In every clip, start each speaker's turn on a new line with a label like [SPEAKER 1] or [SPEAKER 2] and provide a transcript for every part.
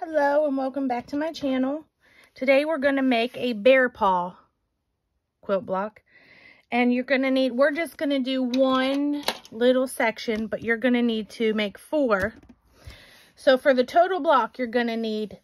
[SPEAKER 1] Hello and welcome back to my channel. Today we're going to make a bear paw quilt block. And we're just going to do one little section, but you're going to need to make 4. So for the total block, you're going to need,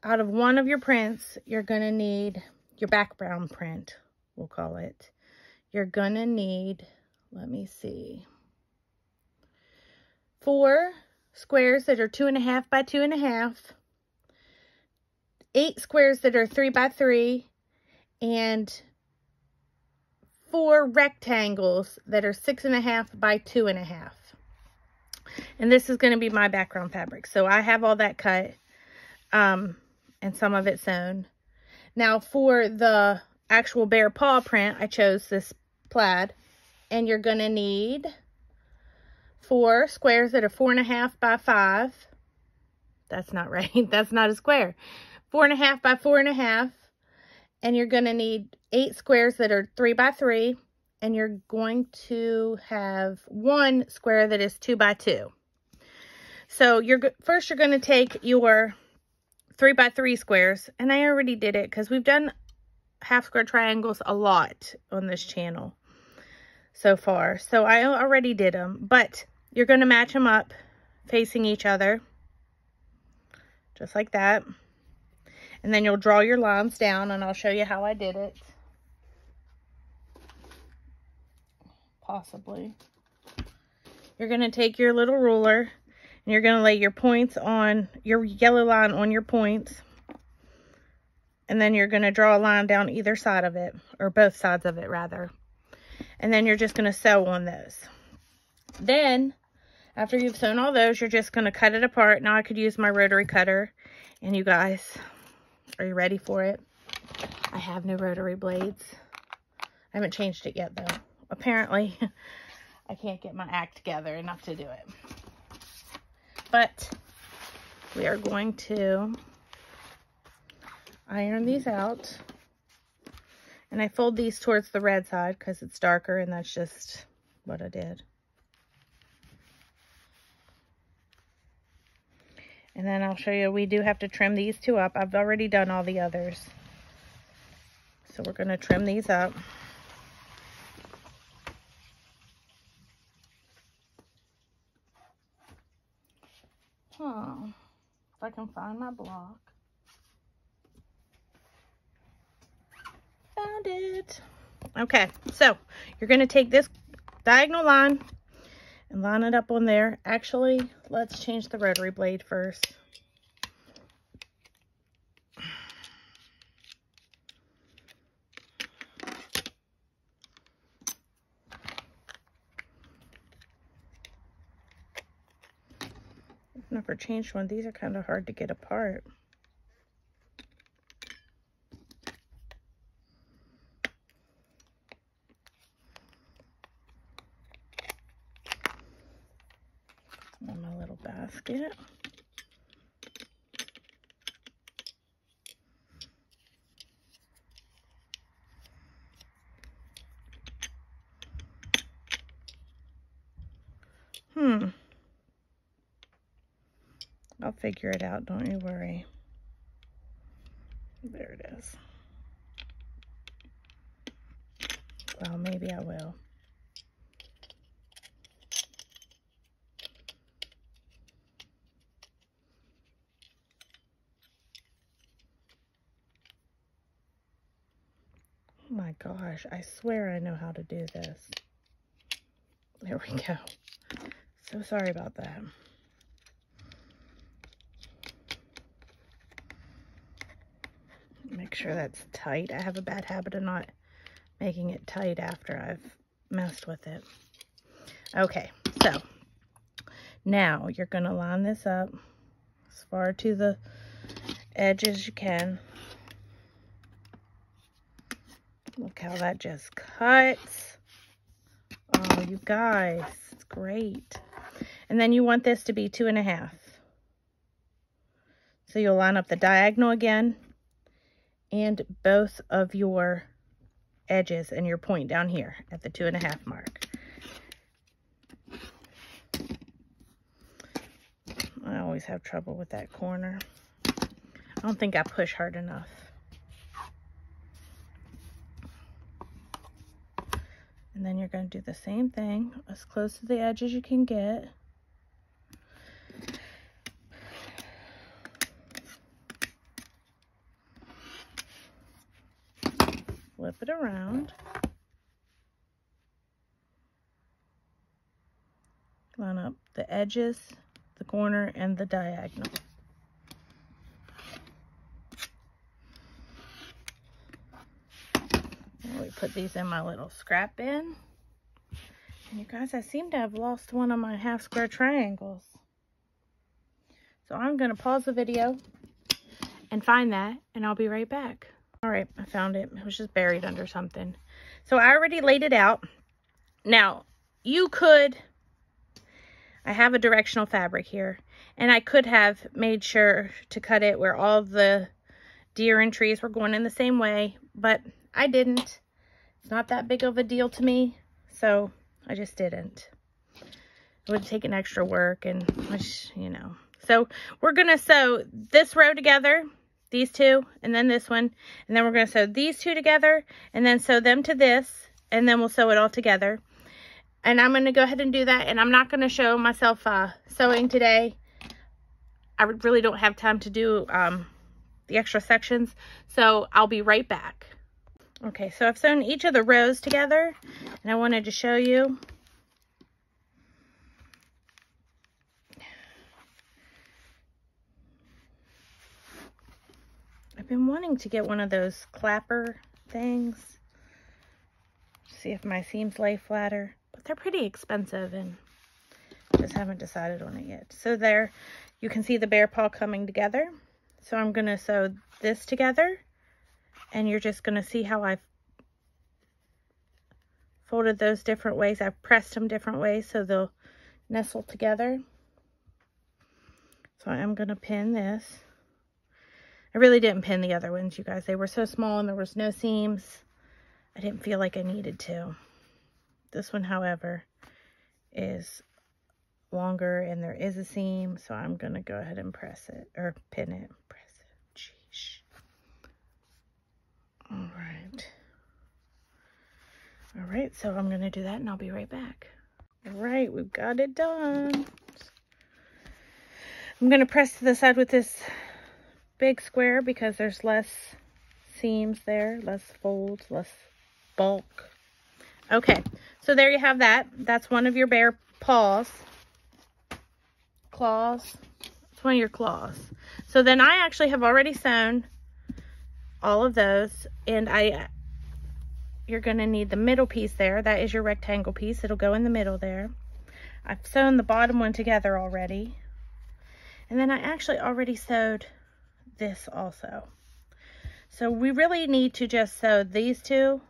[SPEAKER 1] out of one of your prints, you're going to need your background print, we'll call it. You're going to need, let me see, 4 squares that are 2.5 by 2.5, 8 squares that are 3 by 3, and 4 rectangles that are 6.5 by 2.5. And this is going to be my background fabric. So I have all that cut, and some of it sewn. Now for the actual bear paw print, I chose this plaid, and you're going to need 4 squares that are 4.5 by 5. That's not right. That's not a square. 4.5 by 4.5. And you're going to need 8 squares that are 3 by 3. And you're going to have 1 square that is 2 by 2. So first you're going to take your 3 by 3 squares. And I already did it because we've done half square triangles a lot on this channel so far. So I already did them. But you're going to match them up facing each other. Just like that. And then you'll draw your lines down, and I'll show you how I did it. Possibly. You're going to take your little ruler, and you're going to lay your points on, your yellow line on your points. And then you're going to draw a line down either side of it, or both sides of it, rather. And then you're just going to sew on those. Then, after you've sewn all those, you're just going to cut it apart. Now I could use my rotary cutter, and you guys... Are you ready for it? I have new rotary blades. I haven't changed it yet, though. Apparently, I can't get my act together enough to do it. But we are going to iron these out. And I fold these towards the red side because it's darker, and that's just what I did. And then I'll show you, we do have to trim these 2 up. I've already done all the others. So we're going to trim these up. If I can find my block. Found it. Okay, so you're going to take this diagonal line and line it up on there. Actually, let's change the rotary blade first. I've never changed one. These are kind of hard to get apart. On my little basket. I'll figure it out, don't you worry. There it is. Well, maybe I will. Oh my gosh, I swear I know how to do this. There we go. So sorry about that. Make sure that's tight. I have a bad habit of not making it tight after I've messed with it. Okay, so now you're going to line this up as far to the edge as you can. Look how that just cuts. Oh, you guys, it's great. And then you want this to be 2.5. So you'll line up the diagonal again and both of your edges and your point down here at the 2.5 mark. I always have trouble with that corner. I don't think I push hard enough. And then you're going to do the same thing, as close to the edge as you can get. Flip it around. Line up the edges, the corner, and the diagonal. We put these in my little scrap bin. And you guys, I seem to have lost one of my half square triangles. So I'm going to pause the video and find that, and I'll be right back. All right, I found it. It was just buried under something. So I already laid it out. Now, you could, I have a directional fabric here, and I could have made sure to cut it where all the deer and trees were going in the same way, but I didn't. It's not that big of a deal to me, so I just didn't. It would take an extra work, and which, you know. So we're gonna sew this row together, these two, and then this one, and then we're gonna sew these two together, and then sew them to this, and then we'll sew it all together. And I'm gonna go ahead and do that, and I'm not gonna show myself sewing today. I really don't have time to do the extra sections, so I'll be right back. Okay, so I've sewn each of the rows together, and I wanted to show you. I've been wanting to get one of those clapper things. See if my seams lay flatter, but they're pretty expensive, and just haven't decided on it yet. So there, you can see the bear paw coming together. So I'm gonna sew this together, and you're just gonna see how I've folded those different ways. I've pressed them different ways so they'll nestle together. So I'm gonna pin this. I really didn't pin the other ones, you guys. They were so small and there was no seams. I didn't feel like I needed to. This one, however, is longer and there is a seam, so I'm gonna go ahead and press it, or pin it. Press it. Sheesh. All right, so I'm gonna do that and I'll be right back. All right, we've got it done. I'm gonna press to the side with this big square because there's less seams there, less folds, less bulk. Okay, so there you have that. That's one of your bear paws. Claws. It's one of your claws. So then I actually have already sewn all of those, and you're gonna need the middle piece there. That is your rectangle piece. It'll go in the middle there. I've sewn the bottom one together already. And then I actually already sewed this also. So we really need to just sew these two,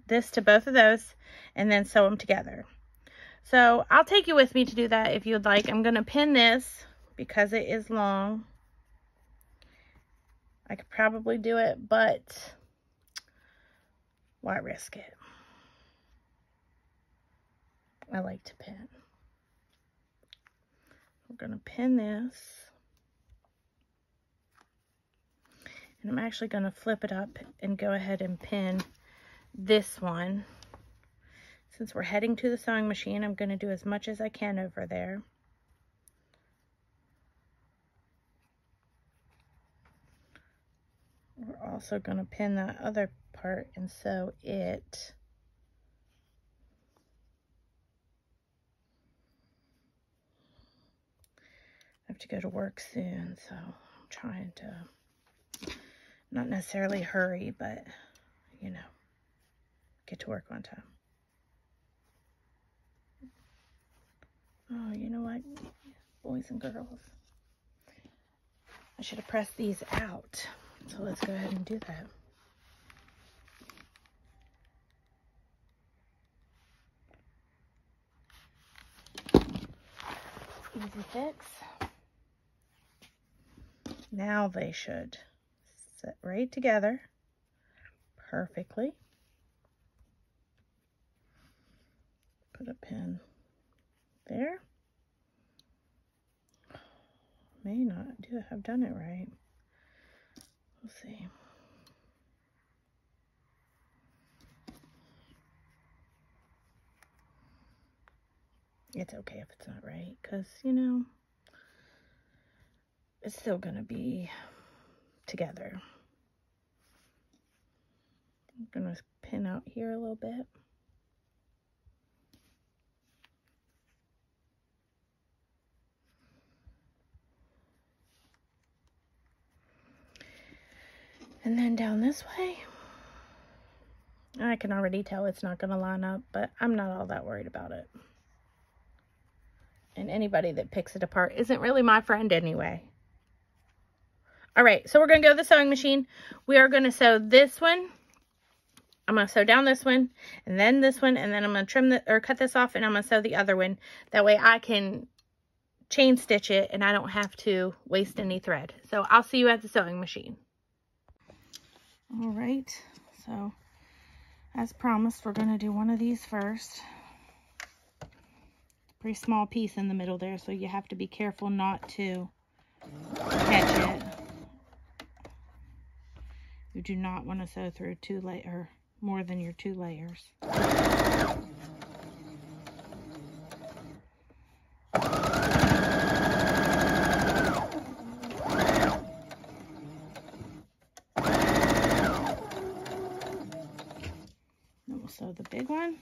[SPEAKER 1] this to both of those, and then sew them together. So I'll take you with me to do that if you'd like. I'm gonna pin this because it is long. I could probably do it, but why risk it? I like to pin. We're gonna pin this. And I'm actually gonna flip it up and go ahead and pin this one. Since we're heading to the sewing machine, I'm gonna do as much as I can over there. We're also gonna pin that other part and sew it. I have to go to work soon, so I'm trying to not necessarily hurry, but you know, get to work on time. Oh, you know what, boys and girls, I should have pressed these out. So let's go ahead and do that. Easy fix. Now they should sit right together perfectly. Put a pin there. may not have done it right. We'll see. It's okay if it's not right, because, you know, it's still going to be together. I'm going to pin out here a little bit. And then down this way. I can already tell it's not going to line up, but I'm not all that worried about it. And anybody that picks it apart isn't really my friend anyway. All right, so we're going to go to the sewing machine. We are going to sew this one. I'm going to sew down this one, and then this one, and then I'm going to trim or cut this off, and I'm going to sew the other one. That way I can chain stitch it, and I don't have to waste any thread. So I'll see you at the sewing machine. All right, so as promised, we're going to do one of these first. Pretty small piece in the middle there, so you have to be careful not to catch it. You do not want to sew through more than your 2 layers. Then we'll sew the big one.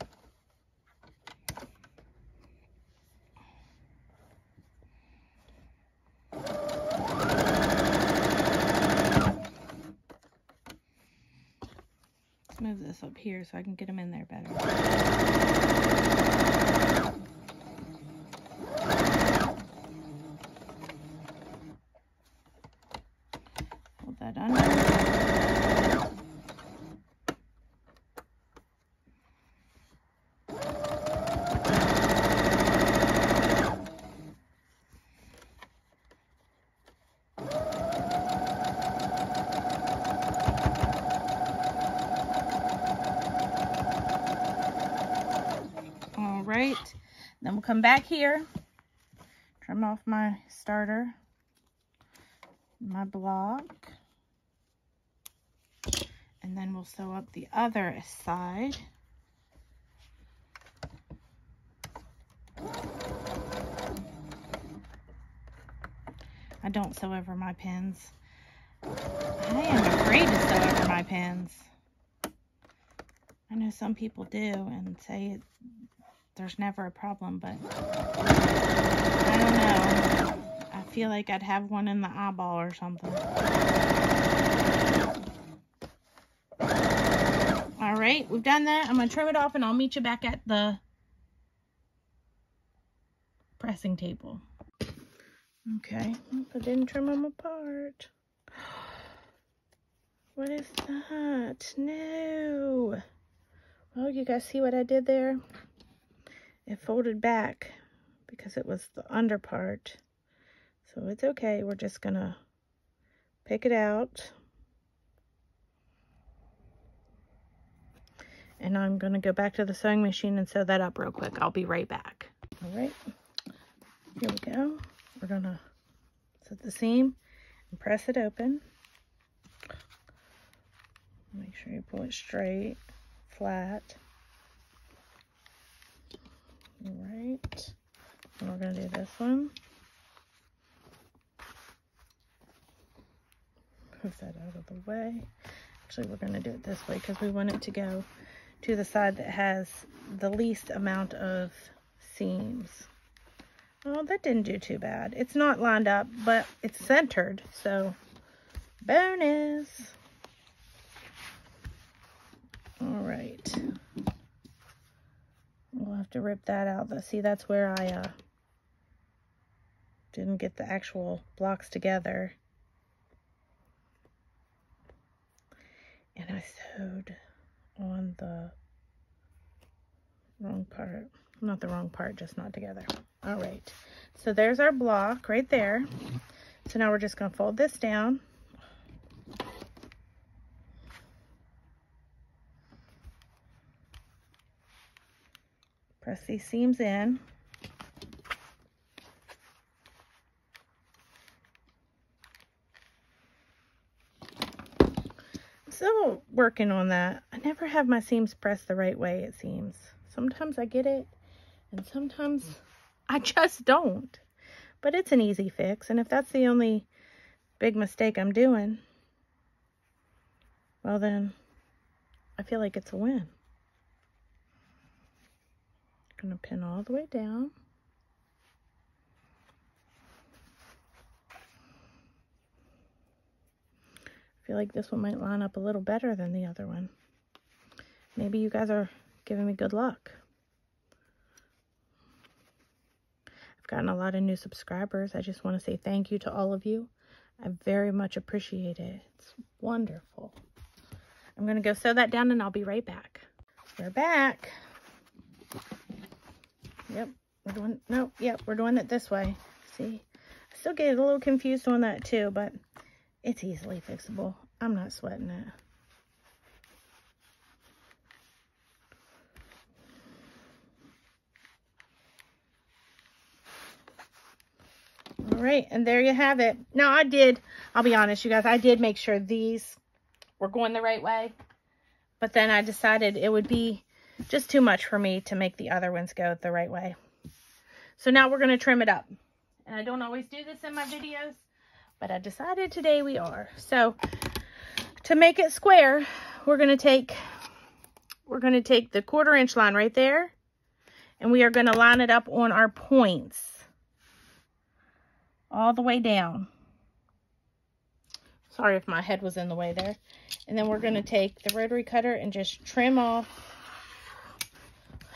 [SPEAKER 1] Move this up here so I can get them in there better. Hold that under. Then we'll come back here, trim off my starter, my block, and then we'll sew up the other side. I don't sew over my pins. I am afraid to sew over my pins. I know some people do and say there's never a problem, but I don't know. I feel like I'd have one in the eyeball or something. All right, we've done that. I'm going to trim it off and I'll meet you back at the pressing table. Okay, I didn't trim them apart. What is that? No. Well, you guys see what I did there? It folded back because it was the under part. So it's okay. We're just going to pick it out. And I'm going to go back to the sewing machine and sew that up real quick. I'll be right back. All right. Here we go. We're going to set the seam and press it open. Make sure you pull it straight, flat. All right. And we're going to do this one. Move that out of the way. Actually, we're going to do it this way because we want it to go to the side that has the least amount of seams. Oh, that didn't do too bad. It's not lined up, but it's centered, so bonus. All right. We'll have to rip that out. See, that's where I didn't get the actual blocks together. And I sewed on the wrong part. Not the wrong part, just not together. All right. So there's our block right there. So now we're just going to fold this down. Press these seams in. still working on that. I never have my seams pressed the right way, it seems. Sometimes I get it, and sometimes I just don't. But it's an easy fix, and if that's the only big mistake I'm doing, well then, I feel like it's a win. I'm going to pin all the way down. I feel like this one might line up a little better than the other one. Maybe you guys are giving me good luck. I've gotten a lot of new subscribers. I just want to say thank you to all of you. I very much appreciate it. It's wonderful. I'm going to go sew that down and I'll be right back. We're back. Yep, we're doing, no, yep, we're doing it this way. See, I still get a little confused on that too, but it's easily fixable. I'm not sweating it. All right, and there you have it. Now I'll be honest, you guys, I did make sure these were going the right way, but then I decided it would be just too much for me to make the other ones go the right way. So now we're going to trim it up. And I don't always do this in my videos, but I decided today we are. So to make it square, we're going to take the 1/4 inch line right there, and we are going to line it up on our points all the way down. Sorry if my head was in the way there. And then we're going to take the rotary cutter and just trim off.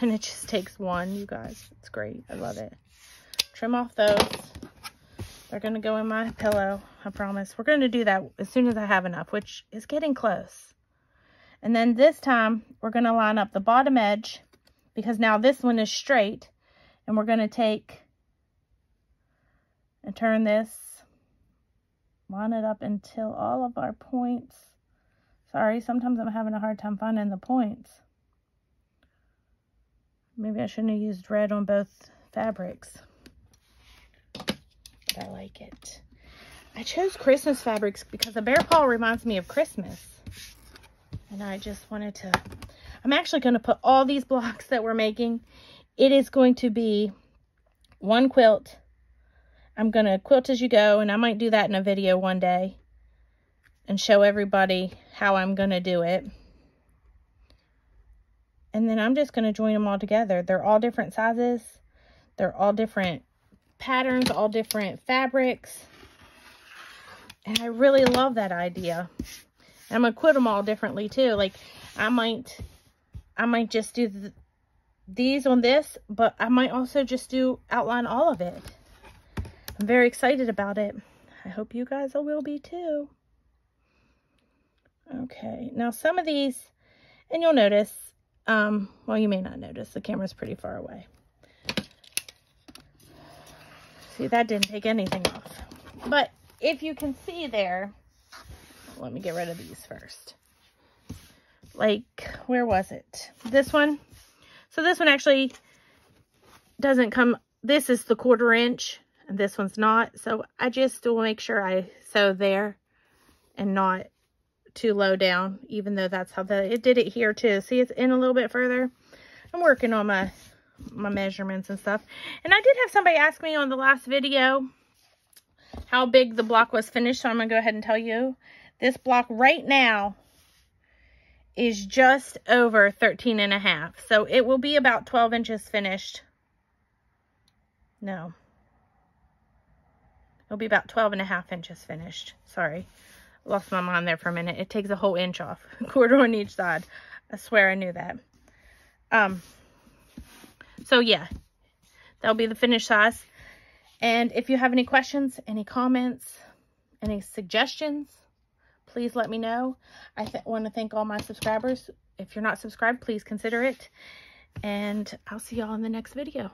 [SPEAKER 1] And it just takes one, you guys. It's great. I love it. Trim off those. They're going to go in my pillow, I promise. We're going to do that as soon as I have enough, which is getting close. And then this time, we're going to line up the bottom edge, because now this one is straight. And we're going to take and turn this, line it up until all of our points. Sorry, sometimes I'm having a hard time finding the points. Maybe I shouldn't have used red on both fabrics. But I like it. I chose Christmas fabrics because a bear paw reminds me of Christmas. And I just wanted to... I'm actually going to put all these blocks that we're making. It is going to be one quilt. I'm going to quilt as you go, and I might do that in a video one day and show everybody how I'm going to do it. And then I'm just going to join them all together. They're all different sizes. They're all different patterns, all different fabrics. And I really love that idea. I'm going to quilt them all differently too. Like I might just do these on this, but I might also just outline all of it. I'm very excited about it. I hope you guys will be too. Okay, now some of these, and you'll notice, well, you may not notice, the camera's pretty far away. See, that didn't take anything off. But if you can see there, let me get rid of these first. Like, where was it? This one. So this one actually doesn't come, this is the 1/4 inch. And this one's not. So I just will make sure I sew there and not too low down, even though that's how it did it here too. See, it's in a little bit further. I'm working on my measurements and stuff. And I did have somebody ask me on the last video how big the block was finished. So I'm going to go ahead and tell you. This block right now is just over 13.5. So it will be about 12 inches finished. No. It'll be about 12.5 inches finished. Sorry. Lost my mind there for a minute. It takes a whole inch off. 1/4 on each side. I swear I knew that. So yeah. That'll be the finished size. And if you have any questions, any comments, any suggestions, please let me know. I want to thank all my subscribers. If you're not subscribed, please consider it. And I'll see y'all in the next video.